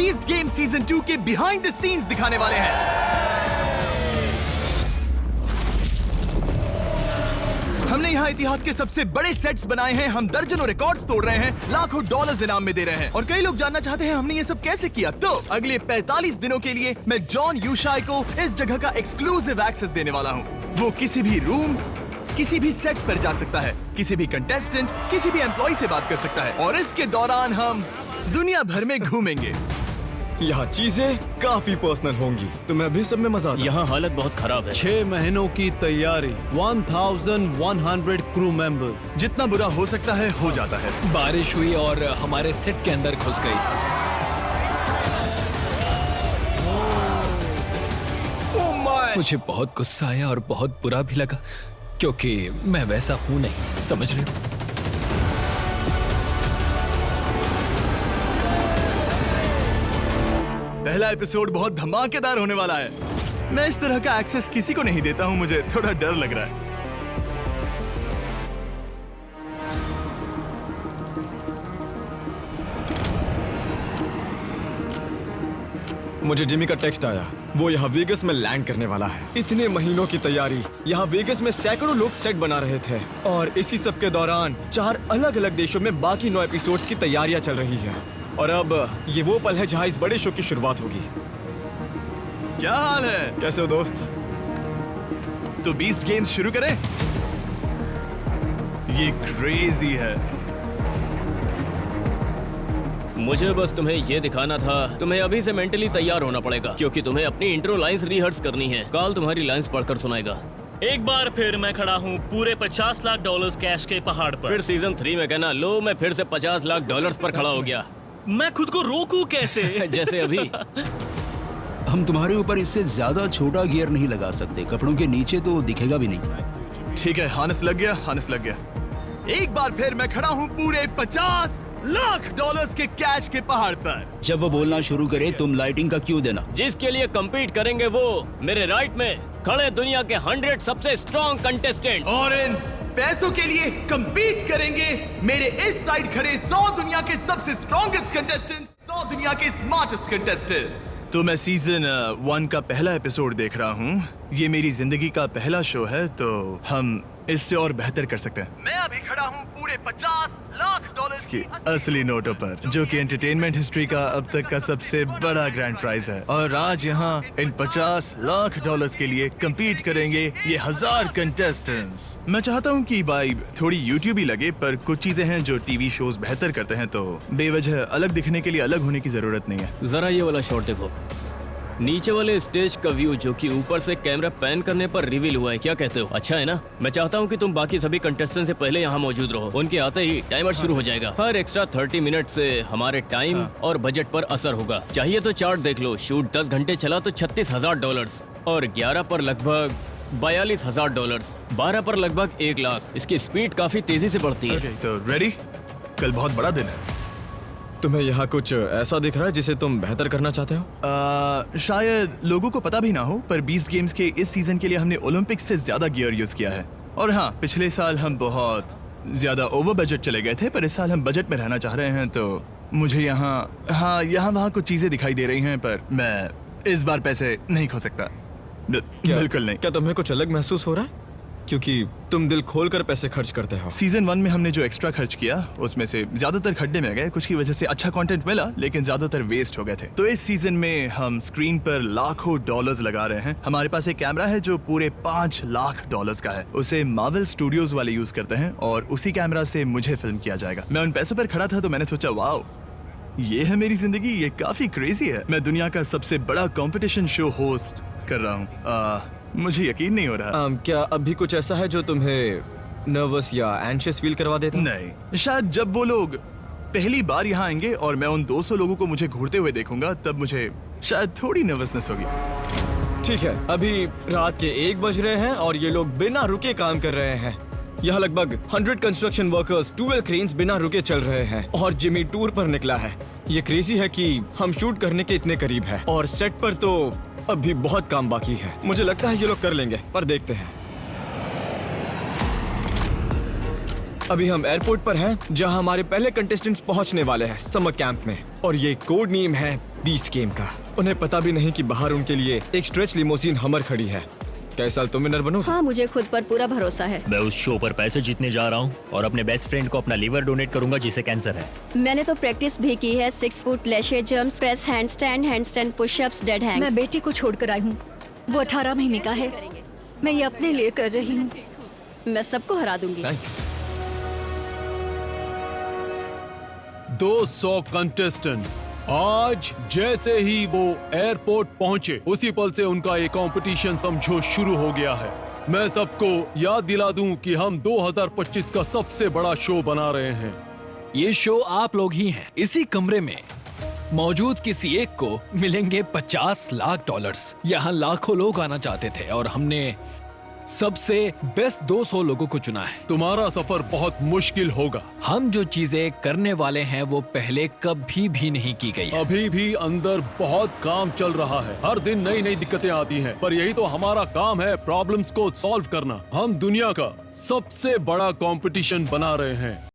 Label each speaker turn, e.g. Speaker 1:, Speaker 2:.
Speaker 1: Beast game season 2 के behind the scenes दिखाने वाले हैं। हमने यहाँ इतिहास के सबसे बड़े सेट्स बनाए हैं, हम दर्जनों रिकॉर्ड्स तोड़ रहे हैं, लाखों डॉलर्स इनाम में दे रहे हैं और कई लोग जानना चाहते हैं हमने ये सब कैसे किया। तो अगले 45 दिनों के लिए मैं जॉन यूशाई को इस जगह का एक्सक्लूसिव एक्सेस देने वाला हूँ। वो किसी भी रूम, किसी भी सेट पर जा सकता है, किसी भी कंटेस्टेंट, किसी भी एम्प्लॉय से बात कर सकता है और इसके दौरान हम दुनिया भर में घूमेंगे।
Speaker 2: यहाँ चीजें काफी पर्सनल होंगी, तुम्हें अभी सब में मजा आता है।
Speaker 3: यहाँ हालत बहुत खराब है।
Speaker 4: 6 महीनों की तैयारी, 1100 क्रू मेंबर्स।
Speaker 1: जितना बुरा हो सकता है हो जाता है।
Speaker 4: बारिश हुई और हमारे सेट के अंदर घुस गई। मुझे बहुत गुस्सा आया और बहुत बुरा भी लगा क्योंकि मैं वैसा हूँ नहीं, समझ रहे हो?
Speaker 1: पहला एपिसोड बहुत धमाकेदार होने वाला है। मैं इस तरह का एक्सेस किसी को नहीं देता हूँ, मुझे थोड़ा डर लग रहा है।
Speaker 2: मुझे जिमी का टेक्स्ट आया, वो यहाँ वेगस में लैंड करने वाला है। इतने महीनों की तैयारी, यहाँ वेगस में सैकड़ों लोग सेट बना रहे थे और इसी सब के दौरान 4 अलग अलग देशों में बाकी 9 एपिसोड्स की तैयारियां चल रही है और अब ये वो पल है जहाँ इस बड़े शो की शुरुआत होगी।
Speaker 1: क्या हाल है?
Speaker 2: कैसे हो दोस्त?
Speaker 1: तो बीस्ट गेम्स शुरू करें? ये क्रेजी है।
Speaker 3: मुझे बस तुम्हें ये दिखाना था, तुम्हें अभी से मेंटली तैयार होना पड़ेगा क्योंकि तुम्हें अपनी इंट्रो लाइंस रिहर्स करनी है। काल तुम्हारी लाइंस पढ़कर सुनाएगा।
Speaker 5: एक बार फिर मैं खड़ा हूँ पूरे $50 लाख कैश के पहाड़ पर।
Speaker 3: फिर सीजन 3 में कहना, लो मैं फिर से $50 लाख पर खड़ा हो गया।
Speaker 5: मैं खुद को रोकूं कैसे?
Speaker 3: जैसे अभी।
Speaker 6: हम तुम्हारे ऊपर इससे ज्यादा छोटा गियर नहीं लगा सकते, कपड़ों के नीचे तो दिखेगा भी नहीं।
Speaker 1: ठीक है, हानस लग गया, हानस लग गया। एक बार फिर मैं खड़ा हूँ पूरे $50 लाख के कैश के पहाड़ पर।
Speaker 6: जब वो बोलना शुरू करे तुम लाइटिंग का क्यों देना।
Speaker 3: जिसके लिए compete करेंगे वो मेरे राइट में खड़े दुनिया के 100 सबसे स्ट्रॉन्ग कंटेस्टेंट
Speaker 1: और इन पैसों के लिए compete करेंगे मेरे इस साइड खड़े 100 दुनिया के सबसे स्ट्रॉन्गेस्ट कंटेस्टेंट्स, 100 दुनिया के स्मार्टेस्ट कंटेस्टेंट्स। तो मैं सीजन 1 का पहला एपिसोड देख रहा हूँ। ये मेरी जिंदगी का पहला शो है तो हम इससे और बेहतर कर सकते हैं। मैं अभी खड़ा हूँ पूरे $50 लाख की असली नोटों पर, जो कि एंटरटेनमेंट हिस्ट्री का अब तक का सबसे बड़ा ग्रैंड प्राइज है। और आज यहाँ इन $50 लाख के लिए compete करेंगे ये 1000 कंटेस्टेंट्स। मैं चाहता हूँ कि वाइब थोड़ी यूट्यूब ही लगे, पर कुछ चीजें हैं जो टीवी शोज बेहतर करते हैं, तो बेवजह अलग दिखने के लिए अलग होने की जरूरत नहीं है।
Speaker 3: जरा ये वाला शॉट देखो, नीचे वाले स्टेज का व्यू जो कि ऊपर से कैमरा पैन करने पर रिवील हुआ है। क्या कहते हो, अच्छा है ना? मैं चाहता हूँ कि तुम बाकी सभी कंटेस्टेंट से पहले यहाँ मौजूद रहो। उनके आते ही टाइमर शुरू हो जाएगा। हर एक्स्ट्रा 30 मिनट से हमारे टाइम और बजट पर असर होगा। चाहिए तो चार्ट देख लो, शूट 10 घंटे चला तो $36,000 और 11 पर लगभग $42,000, 12 पर लगभग 1 लाख। इसकी स्पीड काफी तेजी से बढ़ती है।
Speaker 1: तो रेडी? कल बहुत बड़ा दिन है।
Speaker 2: तुम्हें यहाँ कुछ ऐसा दिख रहा है जिसे तुम बेहतर करना चाहते हो?
Speaker 1: शायद लोगों को पता भी ना हो, पर बीस्ट गेम्स के इस सीजन के लिए हमने ओलंपिक्स से ज्यादा गियर यूज किया है। और हाँ, पिछले साल हम बहुत ज्यादा ओवर बजट चले गए थे, पर इस साल हम बजट में रहना चाह रहे हैं। तो मुझे यहाँ वहाँ कुछ चीजें दिखाई दे रही हैं, पर मैं इस बार पैसे नहीं खो सकता। बिल्कुल नहीं।
Speaker 2: क्या तुम्हें कुछ अलग महसूस हो रहा है? क्योंकि तुम दिल खोलकर पैसे खर्च करते हो।
Speaker 1: सीजन 1 में हमने जो एक्स्ट्रा खर्च किया उसमें से ज्यादातर खड्डे में गए। कुछ की वजह से अच्छा कंटेंट मिला, लेकिन ज्यादातर वेस्ट हो गए थे। तो इस सीजन में हम स्क्रीन पर लाखों डॉलर्स लगा रहे हैं। हमारे पास एक कैमरा है जो पूरे $5 लाख का है। उसे मार्वल स्टूडियोज वाले यूज करते हैं और उसी कैमरा से मुझे फिल्म किया जाएगा। मैं उन पैसों पर खड़ा था तो मैंने सोचा, वाओ, ये है मेरी जिंदगी, ये काफी क्रेजी है। मैं दुनिया का सबसे बड़ा कंपटीशन शो होस्ट कर रहा हूँ। मुझे यकीन नहीं हो रहा।
Speaker 2: क्या अभी कुछ ऐसा है जो तुम्हें नर्वस या एंशियस फील करवा देता?
Speaker 1: नहीं, शायद जब वो लोग पहली बार यहाँ आएंगे और मैं उन 200 लोगों को मुझे घूरते हुए देखूंगा, तब मुझे शायद थोड़ी नर्वसनेस होगी।
Speaker 2: ठीक है, अभी रात के 1 बज रहे हैं और ये लोग बिना रुके काम कर रहे हैं। यहाँ लगभग 100 कंस्ट्रक्शन वर्कर्स 12 क्रेन्स बिना रुके चल रहे हैं और जिमी टूर पर निकला है। ये क्रेजी है कि हम शूट करने के इतने करीब हैं और सेट पर तो अभी बहुत काम बाकी है। मुझे लगता है ये लोग कर लेंगे, पर देखते हैं। अभी हम एयरपोर्ट पर हैं, जहां हमारे पहले कंटेस्टेंट्स पहुंचने वाले हैं समर कैंप में। और ये कोड नेम है बीस्ट गेम का। उन्हें पता भी नहीं कि बाहर उनके लिए एक स्ट्रेच लिमोजिन हमर खड़ी है। क्या इस साल तुम विनर बनोगे?
Speaker 7: हाँ, मुझे खुद पर पूरा भरोसा है।
Speaker 5: मैं उस शो पर पैसे जीतने जा रहा हूँ और अपने बेस्ट फ्रेंड को अपना लीवर डोनेट करूंगा जिसे कैंसर है।
Speaker 7: मैंने तो प्रैक्टिस भी की है, 6 फुट लेशे jumps, press handstand, pushups, dead hangs.
Speaker 8: मैं बेटे को छोड़कर आई हूँ, वो 18 महीने का है। मैं ये अपने लिए कर रही हूँ।
Speaker 7: मैं सबको हरा दूंगी।
Speaker 2: नाइस।
Speaker 9: 200 कंटेस्टेंट्स आज जैसे ही वो एयरपोर्ट पहुंचे उसी पल से उनका ये कंपटीशन समझो शुरू हो गया है। मैं सबको याद दिला दूं कि हम 2025 का सबसे बड़ा शो बना रहे हैं।
Speaker 4: ये शो आप लोग ही हैं। इसी कमरे में मौजूद किसी एक को मिलेंगे 50 लाख डॉलर्स। यहाँ लाखों लोग आना चाहते थे और हमने सबसे बेस्ट 200 लोगों को चुना है।
Speaker 9: तुम्हारा सफर बहुत मुश्किल होगा।
Speaker 4: हम जो चीजें करने वाले हैं वो पहले कभी भी नहीं की गई है।
Speaker 9: अभी भी अंदर बहुत काम चल रहा है। हर दिन नई नई दिक्कतें आती हैं, पर यही तो हमारा काम है, प्रॉब्लम्स को सॉल्व करना। हम दुनिया का सबसे बड़ा कंपटीशन बना रहे हैं।